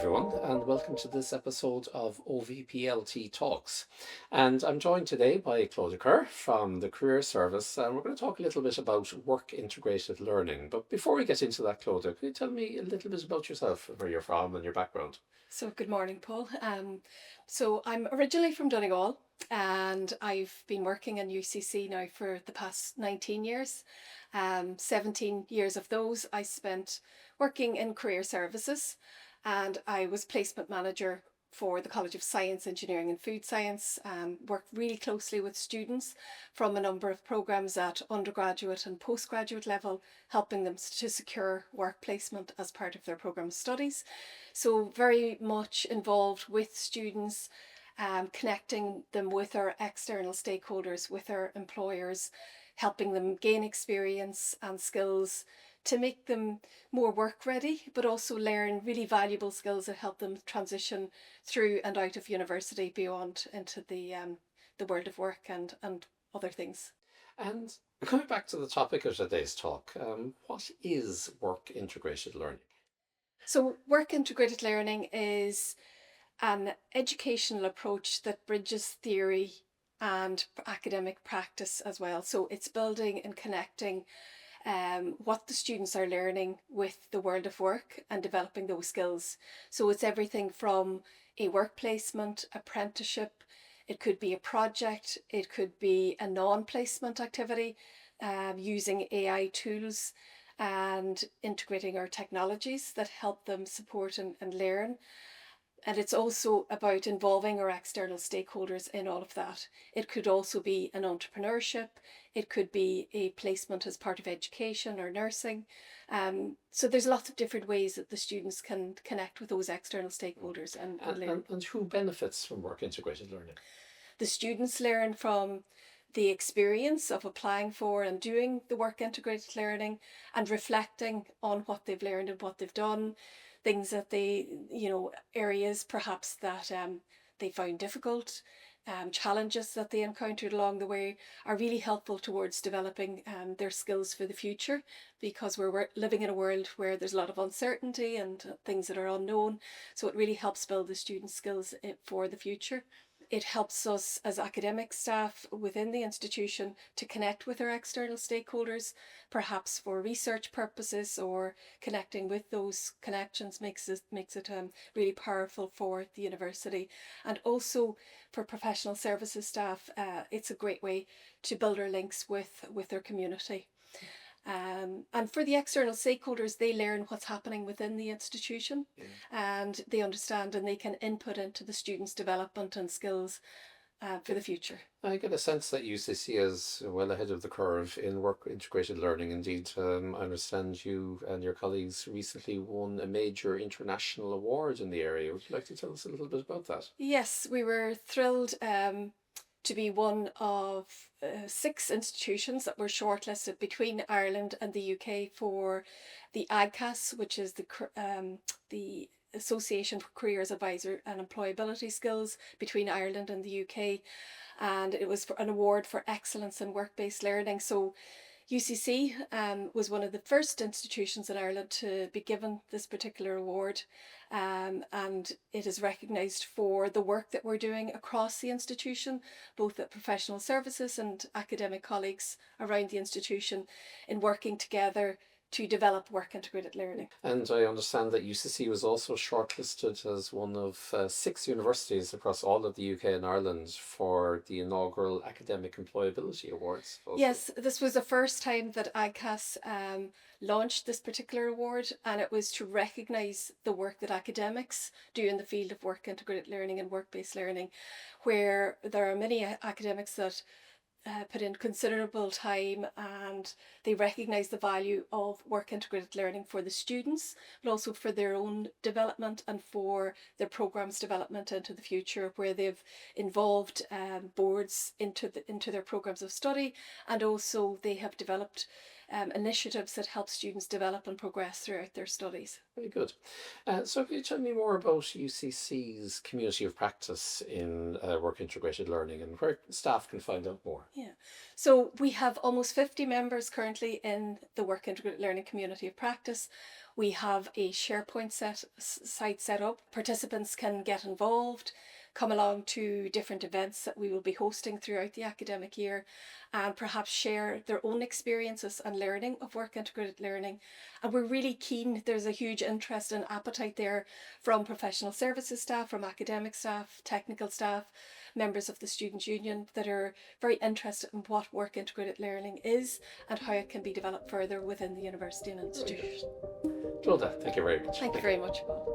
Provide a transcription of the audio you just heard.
everyone, and welcome to this episode of OVPLT Talks. And I'm joined today by Clodagh Kerr from the Career Service, and we're going to talk a little bit about work integrated learning. But before we get into that, Clodagh, can you tell me a little bit about yourself, where you're from and your background? So good morning, Paul. So I'm originally from Donegal, and I've been working in UCC now for the past 19 years. 17 years of those I spent working in career services, and I was placement manager for the College of Science, Engineering and Food Science. Worked really closely with students from a number of programs at undergraduate and postgraduate level, helping them to secure work placement as part of their program studies. So very much involved with students, connecting them with our external stakeholders, with our employers, helping them gain experience and skills to make them more work ready, but also learn really valuable skills that help them transition through and out of university beyond into the world of work and other things. And coming back to the topic of today's talk, what is work integrated learning? So work integrated learning is an educational approach that bridges theory and academic practice as well. So it's building and connecting what the students are learning with the world of work and developing those skills. So it's everything from a work placement, apprenticeship, it could be a project, it could be a non-placement activity, using AI tools and integrating our technologies that help them support and learn. And it's also about involving our external stakeholders in all of that. It could also be an entrepreneurship. It could be a placement as part of education or nursing. So there's lots of different ways that the students can connect with those external stakeholders and learn. And who benefits from work integrated learning? The students learn from the experience of applying for and doing the work integrated learning and reflecting on what they've learned and what they've done, things that they, areas perhaps that they found difficult, challenges that they encountered along the way are really helpful towards developing their skills for the future, because we're living in a world where there's a lot of uncertainty and things that are unknown. So it really helps build the students' skills for the future. It helps us as academic staff within the institution to connect with our external stakeholders, perhaps for research purposes, or connecting with those connections makes it really powerful for the university. And also for professional services staff, it's a great way to build our links with their community. And for the external stakeholders, they learn what's happening within the institution, and they understand and they can input into the students' development and skills for the future. I get a sense that UCC is well ahead of the curve in work integrated learning. Indeed, I understand you and your colleagues recently won a major international award in the area. Would you like to tell us a little bit about that? Yes, we were thrilled to be one of 6 institutions that were shortlisted between Ireland and the UK for the AGCAS, which is the Association for Careers Advisor and Employability Skills between Ireland and the UK. And it was for an award for excellence in work-based learning. So UCC was one of the first institutions in Ireland to be given this particular award, and it is recognised for the work that we're doing across the institution, both at professional services and academic colleagues around the institution, in working together to develop work integrated learning. And I understand that UCC was also shortlisted as one of 6 universities across all of the UK and Ireland for the inaugural Academic Employability Awards. Also. Yes, this was the first time that AGCAS launched this particular award, and it was to recognise the work that academics do in the field of work integrated learning and work-based learning, where there are many academics that put in considerable time, and they recognise the value of work integrated learning for the students, but also for their own development and for their programmes development into the future, where they've involved boards into their programmes of study, and also they have developed initiatives that help students develop and progress throughout their studies. Very good. So can you tell me more about UCC's community of practice in work integrated learning and where staff can find out more? Yeah, so we have almost 50 members currently in the Work Integrated Learning community of practice. We have a SharePoint site set up. Participants can get involved, come along to different events that we will be hosting throughout the academic year, and perhaps share their own experiences and learning of work integrated learning. And we're really keen, there's a huge interest and appetite there from professional services staff, from academic staff, technical staff, members of the Student Union that are very interested in what work integrated learning is and how it can be developed further within the university and institution. Clodagh, thank you very much. Thank you very much, Paul.